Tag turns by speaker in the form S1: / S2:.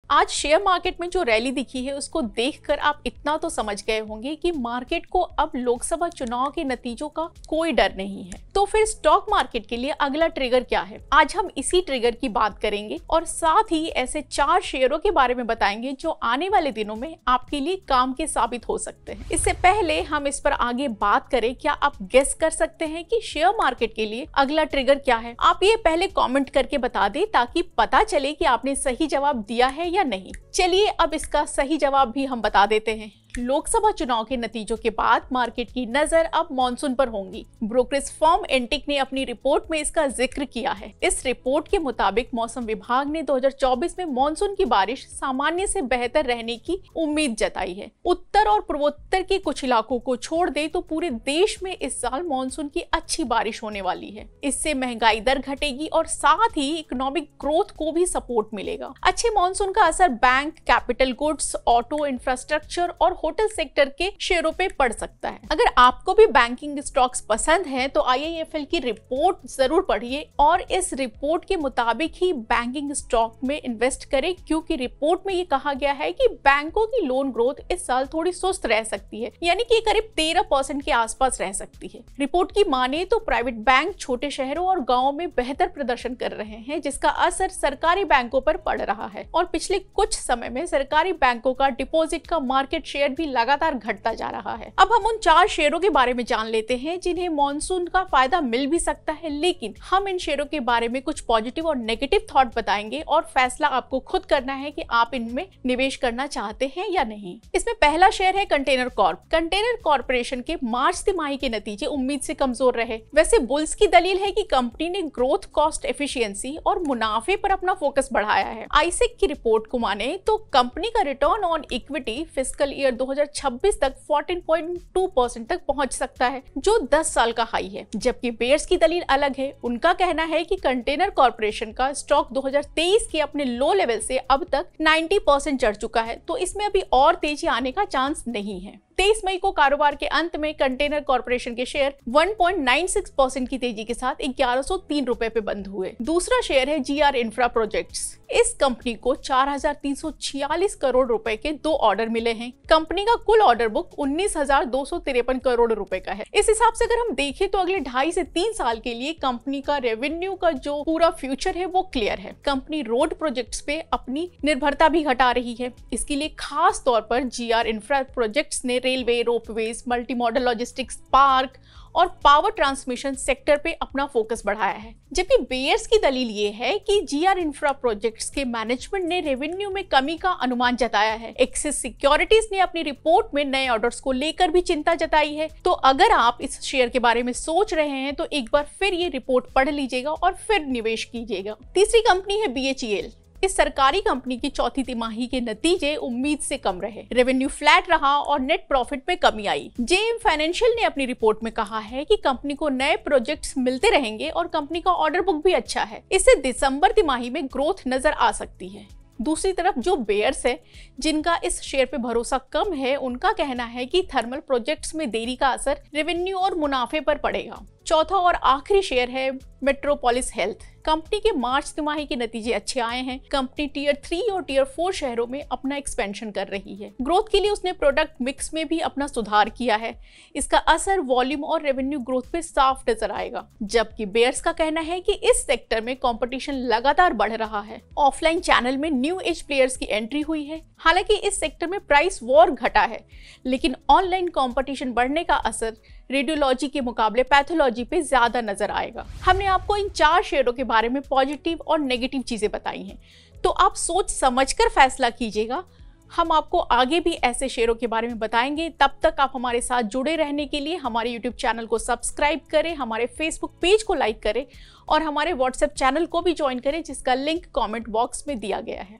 S1: आज share market में जो रैली दिखी है उसको देखकर आप इतना तो समझ गए होंगे कि मार्केट को अब लोकसभा चुनाव के नतीजों का कोई डर नहीं है। तो फिर स्टॉक मार्केट के लिए अगला ट्रिगर क्या है, आज हम इसी ट्रिगर की बात करेंगे और साथ ही ऐसे 4 शेयरों के बारे में बताएंगे जो आने वाले दिनों में आपके लिए काम के साबित हो सकते हैं। इससे पहले हम इस पर आगे बात करें, क्या आप गेस कर सकते हैं कि शेयर मार्केट के लिए अगला ट्रिगर क्या है? आप ये पहले कमेंट करके बता दें ताकि पता चले कि आपने सही जवाब दिया है या नहीं। चलिए अब इसका सही जवाब भी हम बता देते हैं। लोकसभा चुनाव के नतीजों के बाद मार्केट की नजर अब मॉनसून पर होंगी। ब्रोकरेज फर्म एंटिक ने अपनी रिपोर्ट में इसका जिक्र किया है। इस रिपोर्ट के मुताबिक मौसम विभाग ने 2024 में मॉनसून की बारिश सामान्य से बेहतर रहने की उम्मीद जताई है। उत्तर और पूर्वोत्तर के कुछ इलाकों को छोड़ दे तो पूरे देश में इस साल मॉनसून की अच्छी बारिश होने वाली है। इससे महंगाई दर घटेगी और साथ ही इकोनॉमिक ग्रोथ को भी सपोर्ट मिलेगा। अच्छे मॉनसून का असर bank, capital goods, auto, infrastructure और होटल सेक्टर के शेयरों पे पड़ सकता है। अगर आपको भी बैंकिंग स्टॉक्स पसंद हैं तो IIFL की रिपोर्ट जरूर पढ़िए और इस रिपोर्ट के मुताबिक ही बैंकिंग स्टॉक में इन्वेस्ट करें, क्योंकि रिपोर्ट में ये कहा गया है कि बैंकों की लोन ग्रोथ इस साल थोड़ी सुस्त रह सकती है, यानी कि करीब 13% के आसपास रह सकती है। रिपोर्ट की माने तो प्राइवेट बैंक छोटे शहरों और गाँव में बेहतर प्रदर्शन कर रहे हैं, जिसका असर सरकारी बैंकों पर पड़ रहा है और पिछले कुछ समय में सरकारी बैंकों का डिपॉजिट का मार्केट शेयर भी लगातार घटता जा रहा है। अब हम उन 4 शेयरों के बारे में जान लेते हैं जिन्हें मॉनसून का फायदा मिल भी सकता है, लेकिन हम इन शेयरों के बारे में कुछ पॉजिटिव और नेगेटिव थॉट बताएंगे और फैसला आपको खुद करना है कि आप इनमें निवेश करना चाहते हैं या नहीं। इसमें पहला शेयर है कंटेनर कॉर्प। कंटेनर कॉर्पोरेशन के मार्च तिमाही के नतीजे उम्मीद से कमजोर रहे। वैसे बुल्स की दलील है कि कंपनी ने ग्रोथ, कॉस्ट एफिशिएंसी और मुनाफे पर अपना फोकस बढ़ाया है। आईसेक की रिपोर्ट को माने तो कंपनी का return on equity fiscal year 2026 तक 14.2% तक पहुंच सकता है, जो 10 साल का हाई है। जबकि बेयर्स की दलील अलग है। उनका कहना है कि कंटेनर कॉर्पोरेशन का स्टॉक 2023 के अपने लो लेवल से अब तक 90% चढ़ चुका है, तो इसमें अभी और तेजी आने का चांस नहीं है। 23 मई को कारोबार के अंत में कंटेनर कॉर्पोरेशन के शेयर 1.96% की तेजी के साथ 1103 रुपए पे बंद हुए। दूसरा शेयर है GR इंफ्रा प्रोजेक्ट्स। इस कंपनी को 4346 करोड़ रुपए के 2 ऑर्डर मिले हैं। कंपनी का कुल ऑर्डर बुक 19,253 करोड़ रुपए का है। इस हिसाब से अगर हम देखें तो अगले 2.5 से 3 साल के लिए कंपनी का रेवेन्यू का जो पूरा फ्यूचर है वो क्लियर है। कंपनी रोड प्रोजेक्ट्स पे अपनी निर्भरता भी घटा रही है। इसके लिए खास तौर पर GR इंफ्रा प्रोजेक्ट्स ने railway, ropeways, multi modal logistics park और पावर ट्रांसमिशन सेक्टर पे अपना फोकस बढ़ाया है। जबकि बेयर्स की दलील ये है कि GR इंफ्रा प्रोजेक्ट्स के मैनेजमेंट ने रेवेन्यू में कमी का अनुमान जताया है। एक्सिस सिक्योरिटीज ने अपनी रिपोर्ट में नए ऑर्डर्स को लेकर भी चिंता जताई है। तो अगर आप इस शेयर के बारे में सोच रहे हैं तो एक बार फिर ये रिपोर्ट पढ़ लीजिएगा और फिर निवेश कीजिएगा। तीसरी कंपनी है BHEL। इस सरकारी कंपनी की चौथी तिमाही के नतीजे उम्मीद से कम रहे। रेवेन्यू फ्लैट रहा और नेट प्रॉफिट में कमी आई। JM फाइनेंशियल ने अपनी रिपोर्ट में कहा है कि कंपनी को नए प्रोजेक्ट्स मिलते रहेंगे और कंपनी का ऑर्डर बुक भी अच्छा है। इससे दिसंबर तिमाही में ग्रोथ नजर आ सकती है। दूसरी तरफ जो बेयर्स है, जिनका इस शेयर पे भरोसा कम है, उनका कहना है कि थर्मल प्रोजेक्ट्स में देरी का असर रेवेन्यू और मुनाफे पर पड़ेगा। चौथा और आखिरी शेयर है मेट्रोपोलिस हेल्थ। कंपनी के मार्च तिमाही के नतीजे अच्छे आए हैं। कंपनी टियर 3 और टियर 4 शहरों में अपना एक्सपेंशन कर रही है। ग्रोथ के लिए उसने प्रोडक्ट मिक्स में भी अपना सुधार किया है। इसका असर वॉल्यूम और रेवेन्यू ग्रोथ पे साफ नजर आएगा। जबकि बेयर्स का कहना है कि इस सेक्टर में कंपटीशन लगातार बढ़ रहा है। ऑफलाइन चैनल में न्यू एज प्लेयर्स की एंट्री हुई है। हालांकि इस सेक्टर में प्राइस वॉर घटा है, लेकिन ऑनलाइन कंपटीशन बढ़ने का असर रेडियोलॉजी के मुकाबले पैथोलॉजी पे ज्यादा नजर आएगा। हमने आपको इन 4 शेयरों के बारे में पॉजिटिव और नेगेटिव चीजें बताई हैं, तो आप सोच समझकर फैसला कीजिएगा। हम आपको आगे भी ऐसे शेयरों के बारे में बताएंगे। तब तक आप हमारे साथ जुड़े रहने के लिए हमारे YouTube चैनल को सब्सक्राइब करें, हमारे Facebook पेज को लाइक करें और हमारे WhatsApp चैनल को भी ज्वाइन करें, जिसका लिंक कमेंट बॉक्स में दिया गया है।